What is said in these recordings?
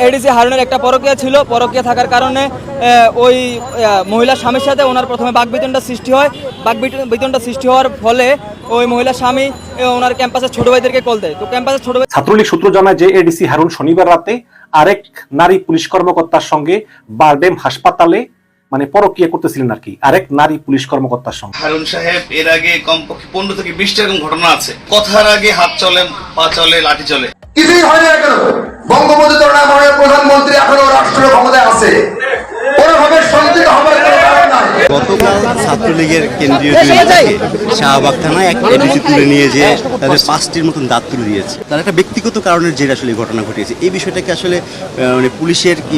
ADC হারুনের একটা পরকীয়া ছিল। পরকীয়া থাকার কারণে ওই মহিলার স্বামীর সাথে ওনার প্রথমে বাকবিতণ্ডা সৃষ্টি হয়। বাকবিতণ্ডা সৃষ্টি হওয়ার ফলে ওই মহিলার স্বামী ওনার ক্যাম্পাসের ছোট ভাইদেরকে কল দেয়। তো ক্যাম্পাসের ছোট ভাই ছাত্রলীগ সূত্র জানায় যে এডিসি হারুন শনিবার রাতে আরেক নারী পুলিশ কর্মকর্তার সঙ্গে বারডেম হাসপাতালে পরকীয়া করতেছিলেন আর কি, আরেক নারী পুলিশ কর্মকর্তার সঙ্গে। হারুন সাহেব এর আগে কমপক্ষে 15 থেকে 20টা এরকম ঘটনা আছে। কথার আগে হাত চলে, পা চলে, লাঠি চলে। কিছুই হয় না কেন? বঙ্গবন্ধু তরুণাময়ের প্রধানমন্ত্রী এখনো রাষ্ট্র ক্ষমতায় আছে, কোনোভাবে সঞ্চিত হবার কোনো কারণ নাই। গতকাল ছাত্রলীগের কেন্দ্রীয় শাহবাগ থানায় এক এডিসি তুলে নিয়ে যে তাদের 5টির মতন দাঁত তুলে দিয়েছে। তার একটা ব্যক্তিগত কারণের জেরে আসলে ঘটনা ঘটিয়েছে। এই বিষয়টাকে আসলে পুলিশের কি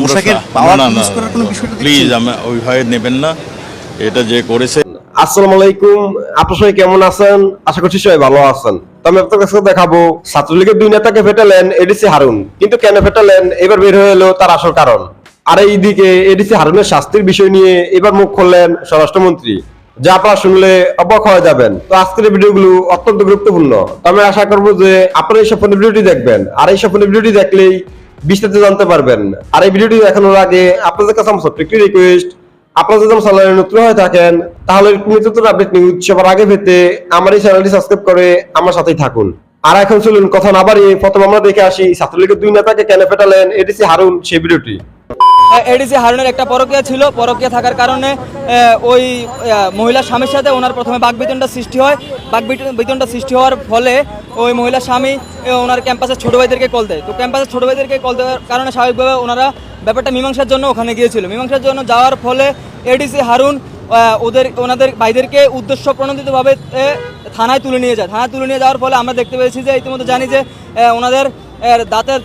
পোশাকের পাওয়ার ইউজ করার কোনো বিষয়টা প্লিজ ওইভাবে নেবেন না। এটা যে করেছে। আসসালামু আলাইকুম, আপনার সবাই কেমন আছেন? আশা করছি সবাই ভালো আছেন। আমি আপনার কাছে দেখাবো ছাত্রলীগের 2 নেতাকে ফেটালেন এডিসি হারুন, কিন্তু কেন ফেটালেন এবার বের হয়ে এলো তার আসল কারণ। আর এইদিকে এডিসি হারুনের শাস্তির বিষয় নিয়ে এবার মুখ খুললেন স্বরাষ্ট্রমন্ত্রী, যা আপনারা শুনলে অবাক হয়ে যাবেন। তো আজকের ভিডিওগুলো অত্যন্ত গুরুত্বপূর্ণ। তো আমি আশা করবো যে আপনারা এই সম্পূর্ণ ভিডিওটি দেখবেন, আর এই সম্পূর্ণ ভিডিওটি দেখলেই বিস্তারিত জানতে পারবেন। আর এই ভিডিওটি দেখানোর আগে আপনাদের কাছে আমার ছোট্ট একটি রিকোয়েস্ট, আপনারা যদি আমার চ্যানেলে নতুন হয়ে থাকেন তাহলে নতুন আপডেট নিউজ সবার আগে পেতে আমার এই চ্যানেলটি সাবস্ক্রাইব করে আমার সাথেই থাকুন। আর এখন চলুন কথা না বাড়িয়ে প্রথম আমরা দেখে আসি ছাত্রলীগের 2 নেতাকে কেন ফেটালেন এডিসি হারুন, সেই ভিডিওটি। এডিসি হারুনের একটা পরকীয়া ছিল। পরকীয়া থাকার কারণে ওই মহিলার স্বামীর সাথে ওনার প্রথমে বাকবিতণ্ডা সৃষ্টি হয়। বাকবিতণ্ডা সৃষ্টি হওয়ার ফলে ওই মহিলার স্বামী ওনার ক্যাম্পাসের ছোট ভাইদেরকে কল দেয়। তো ক্যাম্পাসের ছোট ভাইদেরকে কল দেওয়ার কারণে স্বাভাবিকভাবে ওনারা ব্যাপারটা মীমাংসার জন্য ওখানে গিয়েছিল। মীমাংসার জন্য যাওয়ার ফলে এডিসি হারুন ওনাদের ভাইদেরকে উদ্দেশ্য প্রণোদিতভাবে থানায় তুলে নিয়ে যায়। থানায় তুলে নিয়ে যাওয়ার ফলে আমরা দেখতে পেয়েছি যে ইতিমধ্যে জানি যে ওনাদের দাঁতের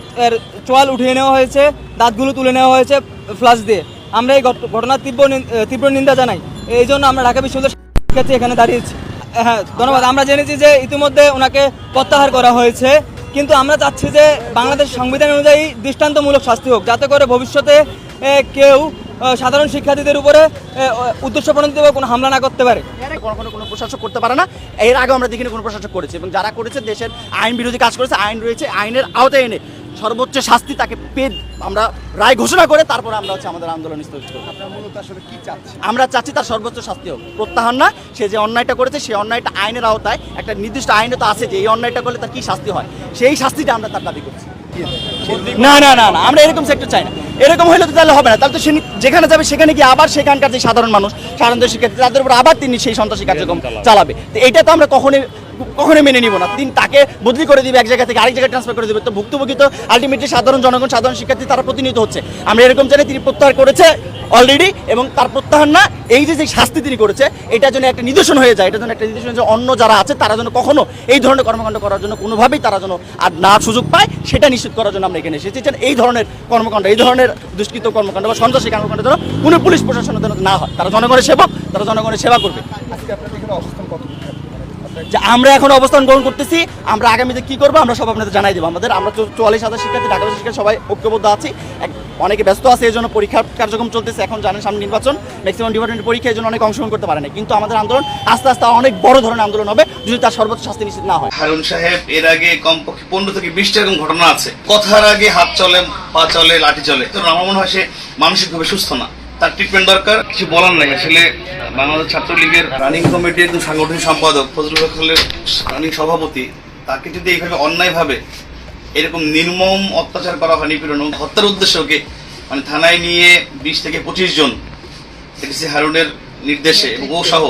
চোয়াল উঠিয়ে নেওয়া হয়েছে, দাঁতগুলো তুলে নেওয়া হয়েছে ফ্লাশ দিয়ে। আমরা এই ঘটনার তীব্র নিন্দা জানাই। এই জন্য আমরা ঢাকা বিশ্ববিদ্যালয় এখানে দাঁড়িয়েছি। হ্যাঁ, ধন্যবাদ। আমরা জেনেছি যে ইতিমধ্যে ওনাকে প্রত্যাহার করা হয়েছে, কিন্তু আমরা চাচ্ছি যে বাংলাদেশ সংবিধান অনুযায়ী দৃষ্টান্তমূলক শাস্তি হোক, যাতে করে ভবিষ্যতে কেউ সাধারণ শিক্ষার্থীদের উপরে উদ্দেশ্য প্রণোদিতভাবে কোনো হামলা না করতে পারে। কোনো প্রশাসক করতে পারে না। এর আগে আমরা দেখিনি কোনো প্রশাসক করেছে, এবং যারা করেছে দেশের আইন বিরোধী কাজ করেছে, আইন রয়েছে, আইনের আওতায় এনে সর্বোচ্চ শাস্তি তাকে আমরা রায় ঘোষণা করে তারপর আমরা আমাদের আন্দোলন স্থগিত করব। আমরা চাচ্ছি তার সর্বোচ্চ শাস্তি হোক, প্রত্যাহার না। সে যে অন্যায়টা করেছে সেই অন্যায়টা আইনের আওতায়, একটা নির্দিষ্ট আইনে তো আছে যে এই অন্যায়টা করলে তার কি শাস্তি হয়, সেই শাস্তিটা আমরা তার দাবি করছি। না না না না, আমরা এরকম সেক্টর চাই না। এরকম হলে তো তাহলে হবে না। তাহলে তো সে যেখানে যাবে সেখানে গিয়ে আবার সেখানকার যে সাধারণ মানুষ, সাধারণ শিক্ষার্থী, তাদের উপর আবার তিনি সেই সন্ত্রাসী কার্যক্রম চালাবে। তো এটা তো আমরা কখনোই মেনে নিব না। তিনি তাকে বদলি করে দিবে, এক জায়গা থেকে আরেক জায়গায় ট্রান্সফার করে দিবে। তো ভুক্তভোগী তো আলটিমেটলি সাধারণ জনগণ, সাধারণ শিক্ষার্থী, তারা প্রতিনিয়ত হচ্ছে। আমরা এরকম জানি তিনি প্রত্যাহার করেছে অলরেডি, এবং তার প্রত্যাহার না, এই যে শাস্তি তিনি করেছে এটার জন্য একটা নিদর্শন হয়ে যায়। এটার জন্য একটা নিদর্শন যে অন্য যারা আছে তারা যেন কখনো এই ধরনের কর্মকাণ্ড করার জন্য কোনোভাবেই তারা যেন আর না সুযোগ পায়, সেটা নিশ্চিত করার জন্য আমরা এখানে এসেছি। এই ধরনের কর্মকাণ্ড, এই ধরনের দুষ্কৃত কর্মকাণ্ড বা সন্ত্রাসী কর্মকাণ্ড যেন কোনো পুলিশ প্রশাসনের জন্য না হয়। তারা জনগণের সেবক, তারা জনগণের সেবা করবে। যে আমরা এখন অবস্থান গ্রহণ করতেছি, আমরা আগামীতে কি করবো আমরা সব আপনাদের জানাই দেবো। আমরা 44,000 শিক্ষার্থী, ঢাকা শিক্ষার্থী সবাই ঐক্যবদ্ধ আছি। অনেকে ব্যস্ত আছে, এই জন্য পরীক্ষার কার্যক্রম চলতেছে। এখন জানেন সামনে নির্বাচন, ম্যাক্সিমাম ডিপার্টমেন্টের পরীক্ষা, এই জন্য অনেক অংশগ্রহণ করতে পারে না। কিন্তু আমাদের আন্দোলন আস্তে আস্তে অনেক বড় ধরনের আন্দোলন হবে যদি তার সর্বোচ্চ শাস্তি নিশ্চিত না হয়। হারুন সাহেব এর আগে কমপক্ষে 15 থেকে 20টা এরকম ঘটনা আছে। কথার আগে হাত চলে, পা চলে, লাঠি চলে। তো আমার মনে হয় সে মানসিকভাবে সুস্থ না, তার ট্রিটমেন্ট দরকার। কিছু বলার নাই। আসলে বাংলাদেশ ছাত্রলীগের রানিং কমিটির একজন সাংগঠনিক সম্পাদক, ফজলুল হকের রানিং সভাপতি, তাকে যদি এইভাবে অন্যায়ভাবে এরকম নির্মম অত্যাচার করা হয়, নিপীড়ন, হত্যার উদ্দেশ্যকে থানায় নিয়ে 20 থেকে 25 জন এডিসি হারুনের নির্দেশে এবং ও সহ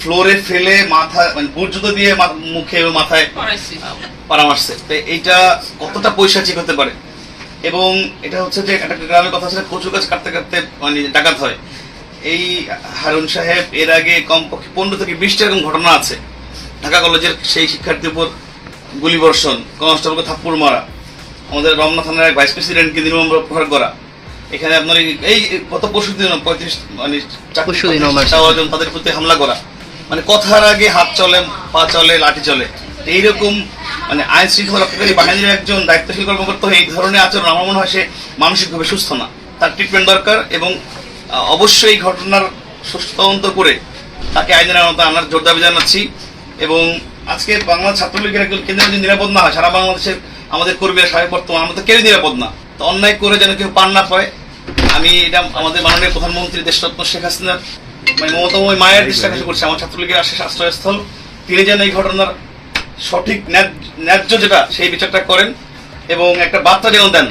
ফ্লোরে ফেলে মাথা বুট জুতো দিয়ে মুখে এবং মাথায় পাড়া মারছে। তো এইটা কতটা পৈশাচিক হতে পারে। এবং এটা হচ্ছে যে একটা গ্রামের কথা ছিল, কচু গাছ কাটতে কাটতে ডাকাত হয়। এই হারুন সাহেব এর আগে কমপক্ষে 15 থেকে 20টা এরকম ঘটনা আছে। ঢাকা কলেজের সেই শিক্ষার্থীর উপর গুলিবর্ষণ, কনস্টেবলকে থাপ্পড় মারা, আমাদের রমনা থানার এক ভাইস প্রেসিডেন্টকে নির্মম প্রহার করা। এখানে আপনার এই গত পরশুদিন 35 তাদের প্রতি হামলা করা। কথার আগে হাত চলে, পা চলে, লাঠি চলে। এইরকম আইন শৃঙ্খলা রক্ষাকারী বাহিনীর একজন দায়িত্বশীল কর্মকর্তা এই ধরনের আচরণ, আমার মনে হয় সে মানসিকভাবে সুস্থ না, তার ট্রিটমেন্ট দরকার। এবং অবশ্যই এই ঘটনার সুষ্ঠু তদন্ত করে তাকে আইনের আওতায় আনার জোর দাবি জানাচ্ছি। এবং আজকে বাংলাদেশ ছাত্রলীগের একজন কেন্দ্র যদি নিরাপদ না হয়, সারা বাংলাদেশের আমাদের কর্মীরা সাহেব বর্তমান আমরা তো কেউ নিরাপদ না। তো অন্যায় করে যেন কেউ পার না পায়, আমি এটা আমাদের মাননীয় প্রধানমন্ত্রী দেশরত্ন শেখ হাসিনার মমতাময় মায়ের দৃষ্টি আকর্ষণ করছি। আমার ছাত্রলীগের আশ্রয়স্থল, তিনি যেন এই ঘটনার সঠিক ন্যায্য যেটা সেই বিচারটা করেন এবং একটা বার্তা যেন দেন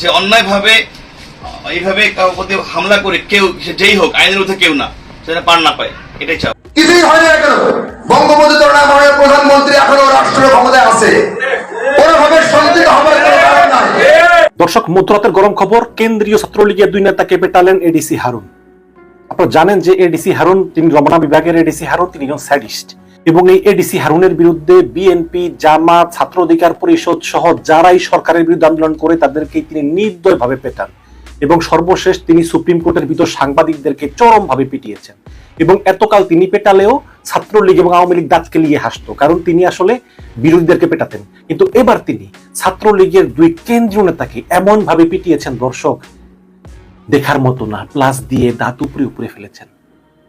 যে অন্যায়ভাবে এইভাবে কারোর প্রতি হামলা করে কেউ যেই হোক আইনের মধ্যে কেউ না যেন পার না পায়, এটাই চাও। কিছুই হয়নি এখনো। বঙ্গবন্ধু তরুণায় মাননীয় প্রধানমন্ত্রী এখনো রাষ্ট্রীয় ক্ষমতায় আছে, কোনোভাবে সঞ্চিত হবার কোনো কারণ নাই। দর্শক, মধ্যরাতের গরম খবর, কেন্দ্রীয় ছাত্রলীগের 2 নেতাকে পেটালেন এডিসি হারুন। আপনারা জানেন যে এডিসি হারুন, তিনি রমনা বিভাগের এডিসি হারুন, তিনি একজন স্যাডিস্ট এবং এই এডিসি হারুনের বিরুদ্ধে বিএনপি, জামাত, ছাত্র অধিকার পরিষদ সহ যারাই সরকারের বিরুদ্ধে আন্দোলন করে তাদেরকে তিনি নির্দয়ভাবে পেটান এবং সর্বশেষ তিনি সুপ্রিম কোর্টের ভিতর সাংবাদিকদেরকে চরমভাবে পিটিয়েছেন। এবং এতকাল তিনি পেটালেও ছাত্রলীগ এবং আওয়ামী লীগ দাঁতকে লিয়ে হাসতো, কারণ তিনি আসলে বিরোধীদেরকে পেটাতেন। কিন্তু এবার তিনি ছাত্রলীগের 2 কেন্দ্রীয় নেতাকে এমন ভাবে পিটিয়েছেন, দর্শক দেখার মতো না। প্লাস দিয়ে দাঁত উপরে উপরে ফেলেছেন,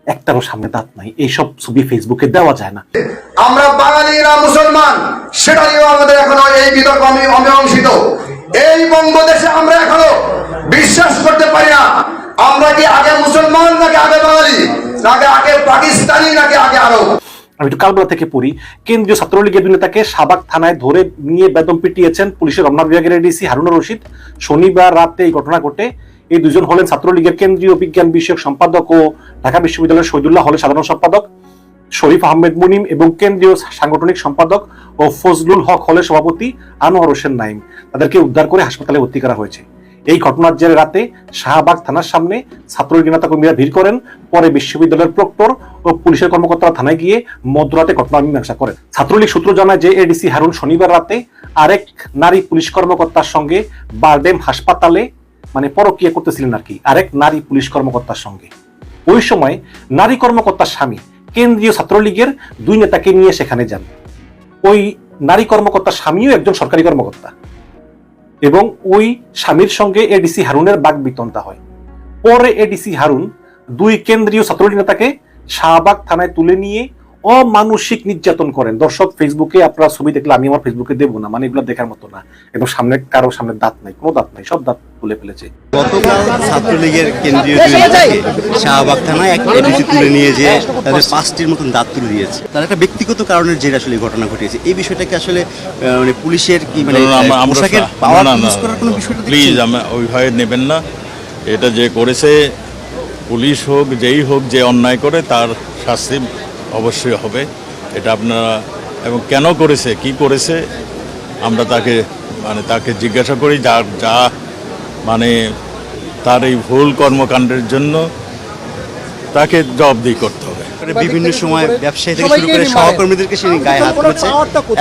একটারও সামনে দাঁত নাই। এইসব ছবি ফেসবুকে দেওয়া যায় না। আমরা বাঙালিরা মুসলমান, সেটা নিয়েও আমাদের এখনো এই বিতর্ক অমীমাংসিত। এই বঙ্গদেশে আমরা এখনো বিশ্বাস করতে পারি না, আমরা কি আগে মুসলমান নাকি আগে বাঙালি, নাকি আগে পাকিস্তানি নাকি আগে আরব। আমি একটু কালবেলা থেকে পড়ি। কেন্দ্রীয় ছাত্রলীগের 2 নেতাকে শাহবাগ থানায় ধরে নিয়ে বেদম পিটিয়েছেন পুলিশের রমনা বিভাগের এডিসি হারুনুর রশিদ। শনিবার রাতে এই ঘটনা ঘটে। এই 2জন হলেন ছাত্রলীগের কেন্দ্রীয় বিজ্ঞান বিষয়ক সম্পাদক ও ঢাকা বিশ্ববিদ্যালয়ের শহীদুল্লাহ হলের সাধারণ সম্পাদক শরীফ আহমেদ মুনিম এবং কেন্দ্রীয় সাংগঠনিক সম্পাদক ও ফজলুল হক হলের সভাপতি আনোয়ার হোসেন নাইম। তাদেরকে উদ্ধার করে হাসপাতালে ভর্তি করা হয়েছে। এই ঘটনার জেরে রাতে শাহবাগ থানার সামনে ছাত্রলীগ নেতা কর্মীরা ভিড় করেন। পরে বিশ্ববিদ্যালয়ের প্রক্টর ও পুলিশের কর্মকর্তারা থানায় গিয়ে মধ্যরাতে ঘটনা মীমাংসা করেন। ছাত্রলীগ সূত্র জানায় যে এডিসি হারুন শনিবার রাতে আরেক নারী পুলিশ কর্মকর্তার সঙ্গে বারডেম হাসপাতালে পরকীয়া করতেছিলেন আর কি, আরেক নারী পুলিশ কর্মকর্তার সঙ্গে। ওই সময় নারী কর্মকর্তার স্বামী কেন্দ্রীয় ছাত্রলীগের 2 নেতাকে নিয়ে সেখানে যান। ওই নারী কর্মকর্তার স্বামীও একজন সরকারি কর্মকর্তা এবং ওই স্বামীর সঙ্গে এডিসি হারুনের বাকবিতণ্ডা হয়। পরে এডিসি হারুন 2 কেন্দ্রীয় ছাত্রলীগ নেতাকে শাহবাগ থানায় তুলে নিয়ে অমানসিক নির্যাতন করেন। দর্শক, ফেসবুকে আপনারা ছবি দেখলে আমি আমার ফেসবুকে দেবো না, এগুলো দেখার মতো না। একদম সামনে কারো সামনে দাঁত নাই, কোনো দাঁত নাই, সব দাঁত তুলে ফেলেছে। গতকাল ছাত্রলীগের কেন্দ্রীয় 2 নেতাকে শাহবাগ থানায় এক এডিসি তুলে নিয়ে যে তাদের 5টির মতন দাঁত তুলে দিয়েছে। তার একটা ব্যক্তিগত কারণের জেরে আসলে এই ঘটনা ঘটিয়েছে। এই বিষয়টাকে আসলে পুলিশের কি পোশাকের পাওয়ার ইউজ করার কোনো বিষয়টা প্লিজ ওইভাবে নেবেন না। এটা যে করেছে পুলিশ হোক যেই হোক, যে অন্যায় করে তার শাস্তি অবশ্যই হবে। এটা আপনারা, এবং কেন করেছে কি করেছে আমরা তাকে জিজ্ঞাসা করি। যা তার এই ভুল কর্মকাণ্ডের জন্য তাকে জবাবদিহি করতে হবে। বিভিন্ন সময় ব্যবসায়ী থেকে শুরু করে সহকর্মীদেরকে সে গায়ে হাত তুলেছে,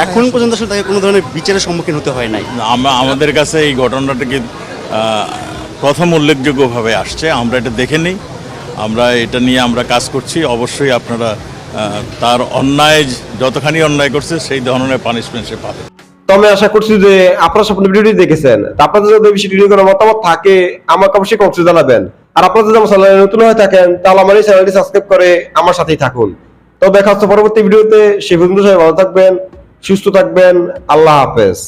এখন পর্যন্ত আসলে তাকে কোনো ধরনের বিচারের সম্মুখীন হতে হয় নাই। আমাদের কাছে এই ঘটনাটাকে প্রথম উল্লেখযোগ্যভাবে আসছে, আমরা এটা দেখে নিই, আমরা এটা নিয়ে আমরা কাজ করছি। অবশ্যই আপনারা তার অন্যায়, যতখানি অন্যায় করছে সেই ধরনের পানিশমেন্ট সে পাবে। তো আমি আশা করছি যে আপনারা সব ভিডিওটি দেখেছেন। আপনাদের যদি বিষয়টি নিয়ে কোনো মতামত থাকে আমাকে অবশ্যই কমেন্টে জানাবেন। আর আপনারা যদি আমার চ্যানেলে নতুন হয়ে থাকেন তাহলে আমার এই চ্যানেলটি সাবস্ক্রাইব করে আমার সাথেই থাকুন। তো দেখা হচ্ছে পরবর্তী ভিডিওতে। সে পর্যন্ত সবাই ভালো থাকবেন, সুস্থ থাকবেন। আল্লাহ হাফেজ।